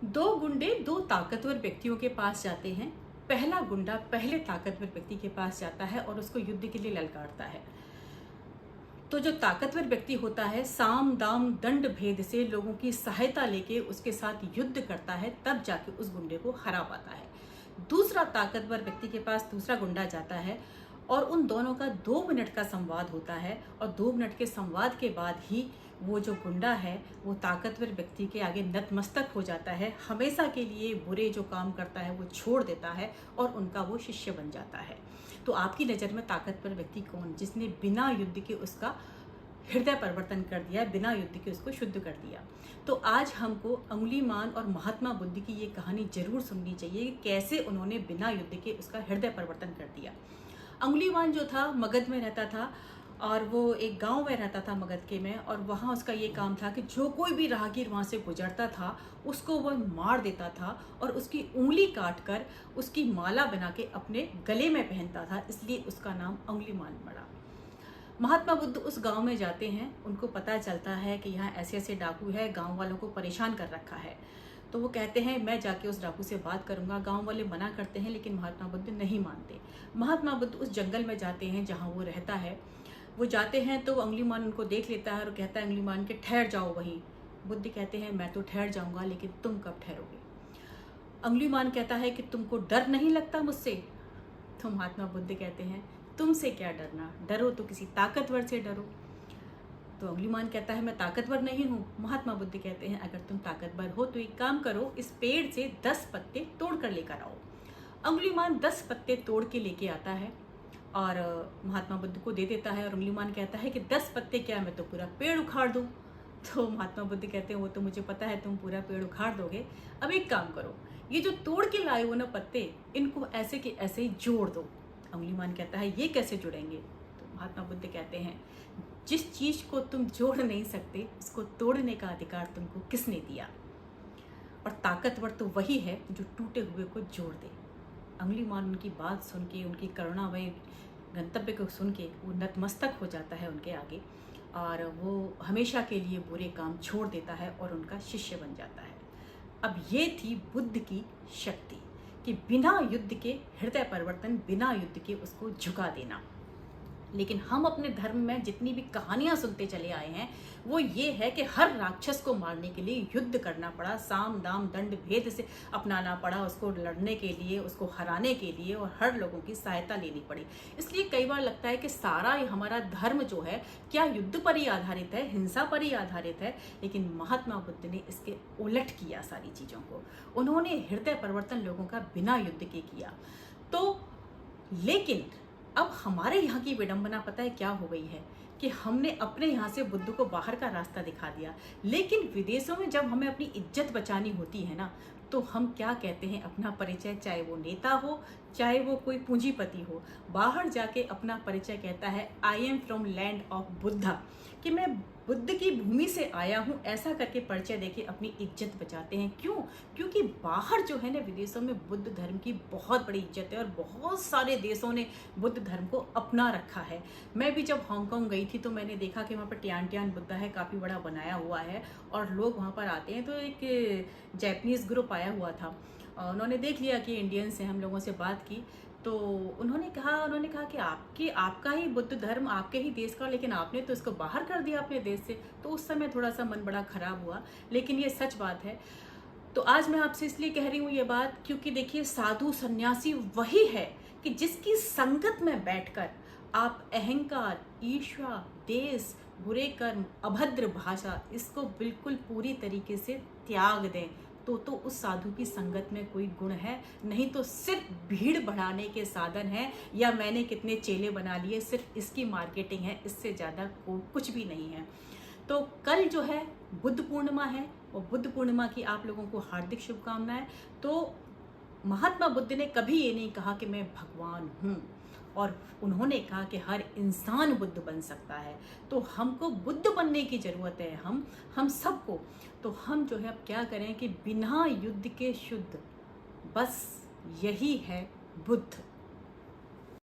दो गुंडे दो ताकतवर व्यक्तियों के पास जाते हैं। पहला गुंडा पहले ताकतवर व्यक्ति के पास जाता है और उसको युद्ध के लिए ललकारता है। तो जो ताकतवर व्यक्ति होता है साम दाम दंड भेद से लोगों की सहायता लेके उसके साथ युद्ध करता है, तब जाके उस गुंडे को हरा पाता है। दूसरा ताकतवर व्यक्ति के पास दूसरा गुंडा जाता है और उन दोनों का 2 मिनट का संवाद होता है और 2 मिनट के संवाद के बाद ही वो जो गुंडा है वो ताकतवर व्यक्ति के आगे नतमस्तक हो जाता है। हमेशा के लिए बुरे जो काम करता है वो छोड़ देता है और उनका वो शिष्य बन जाता है। तो आपकी नज़र में ताकतवर व्यक्ति कौन, जिसने बिना युद्ध के उसका हृदय परिवर्तन कर दिया, बिना युद्ध के उसको शुद्ध कर दिया? तो आज हमको अंगुलीमान और महात्मा बुद्ध की ये कहानी जरूर सुननी चाहिए कि कैसे उन्होंने बिना युद्ध के उसका हृदय परिवर्तन कर दिया। अंगुलीमान जो था मगध में रहता था और वो एक गांव में रहता था मगध के में, और वहाँ उसका ये काम था कि जो कोई भी राहगीर वहाँ से गुजरता था उसको वह मार देता था और उसकी उंगली काट कर उसकी माला बना के अपने गले में पहनता था, इसलिए उसका नाम अंगुलीमान पड़ा। महात्मा बुद्ध उस गांव में जाते हैं, उनको पता चलता है कि यहाँ ऐसे ऐसे डाकू है, गांव वालों को परेशान कर रखा है। तो वो कहते हैं मैं जाके उस डाकू से बात करूंगा। गांव वाले मना करते हैं लेकिन महात्मा बुद्ध नहीं मानते। महात्मा बुद्ध उस जंगल में जाते हैं जहाँ वो रहता है। वो जाते हैं तो अंगुलीमान उनको देख लेता है और कहता है अंगुलीमान के ठहर जाओ वहीं। बुद्ध कहते हैं मैं तो ठहर जाऊंगा लेकिन तुम कब ठहरोगे? अंगुलीमान कहता है कि तुमको डर नहीं लगता मुझसे? तो महात्मा बुद्ध कहते हैं तुमसे क्या डरना, डरो तो किसी ताकतवर से डरो। तो अंगुलीमान कहता है मैं ताकतवर नहीं हूँ। महात्मा बुद्ध कहते हैं अगर तुम ताकतवर हो तो एक काम करो, इस पेड़ से 10 पत्ते तोड़ कर लेकर आओ। अंगुलीमान 10 पत्ते तोड़ के लेके आता है और महात्मा बुद्ध को दे देता है और अंगुलीमान कहता है कि 10 पत्ते क्या, मैं तो पूरा पेड़ उखाड़ दूँ। तो महात्मा बुद्ध कहते हैं वो तो मुझे पता है तुम पूरा पेड़ उखाड़ दोगे, अब एक काम करो, ये जो तोड़ के लाए हो ना पत्ते, इनको ऐसे के ऐसे ही जोड़ दो। अंगुलीमान कहता है ये कैसे जुड़ेंगे? तो महात्मा बुद्ध कहते हैं जिस चीज को तुम जोड़ नहीं सकते उसको तोड़ने का अधिकार तुमको किसने दिया? और ताकतवर तो वही है जो टूटे हुए को जोड़ दे। अंगुलीमान उनकी बात सुन के, उनकी करुणामय गंतव्य को सुन के वो नतमस्तक हो जाता है उनके आगे और वो हमेशा के लिए बुरे काम छोड़ देता है और उनका शिष्य बन जाता है। अब ये थी बुद्ध की शक्ति कि बिना युद्ध के हृदय परिवर्तन, बिना युद्ध के उसको झुका देना। लेकिन हम अपने धर्म में जितनी भी कहानियां सुनते चले आए हैं वो ये है कि हर राक्षस को मारने के लिए युद्ध करना पड़ा, साम दाम दंड भेद से अपनाना पड़ा, उसको लड़ने के लिए, उसको हराने के लिए, और हर लोगों की सहायता लेनी पड़ी। इसलिए कई बार लगता है कि सारा हमारा धर्म जो है क्या युद्ध पर ही आधारित है, हिंसा पर ही आधारित है। लेकिन महात्मा बुद्ध ने इसके उलट किया सारी चीज़ों को। उन्होंने हृदय परिवर्तन लोगों का बिना युद्ध के किया। तो लेकिन अब हमारे यहाँ की विडंबना पता है क्या हो गई है कि हमने अपने यहाँ से बुद्ध को बाहर का रास्ता दिखा दिया, लेकिन विदेशों में जब हमें अपनी इज्जत बचानी होती है ना, तो हम क्या कहते हैं अपना परिचय, चाहे वो नेता हो चाहे वो कोई पूंजीपति हो, बाहर जाके अपना परिचय कहता है I am from land of Buddha, कि मैं बुद्ध की भूमि से आया हूँ, ऐसा करके परिचय देके अपनी इज्जत बचाते हैं। क्यों? क्योंकि बाहर जो है ना विदेशों में बुद्ध धर्म की बहुत बड़ी इज्जत है और बहुत सारे देशों ने बुद्ध धर्म को अपना रखा है। मैं भी जब हांगकांग गई थी तो मैंने देखा कि वहाँ पर टियान टियान बुद्धा है, काफ़ी बड़ा बनाया हुआ है और लोग वहाँ पर आते हैं। तो एक जैपनीज़ ग्रुप आया हुआ था, उन्होंने देख लिया कि इंडियंस हैं, हम लोगों से बात की तो उन्होंने कहा कि आपका ही बुद्ध धर्म आपके ही देश का, लेकिन आपने तो इसको बाहर कर दिया अपने देश से। तो उस समय थोड़ा सा मन बड़ा खराब हुआ, लेकिन ये सच बात है। तो आज मैं आपसे इसलिए कह रही हूँ ये बात क्योंकि देखिए साधु सन्यासी वही है कि जिसकी संगत में बैठकर आप अहंकार, ईर्ष्या, देश, बुरे कर्म, अभद्र भाषा, इसको बिल्कुल पूरी तरीके से त्याग दें। तो उस साधु की संगत में कोई गुण है नहीं, तो सिर्फ भीड़ बढ़ाने के साधन है, या मैंने कितने चेले बना लिए, सिर्फ इसकी मार्केटिंग है, इससे ज़्यादा कुछ भी नहीं है। तो कल जो है बुद्ध पूर्णिमा है, और बुद्ध पूर्णिमा की आप लोगों को हार्दिक शुभकामनाएं। तो महात्मा बुद्ध ने कभी ये नहीं कहा कि मैं भगवान हूँ, और उन्होंने कहा कि हर इंसान बुद्ध बन सकता है। तो हमको बुद्ध बनने की ज़रूरत है, हम सबको। तो हम जो है अब क्या करें कि बिना युद्ध के शुद्ध, बस यही है बुद्ध।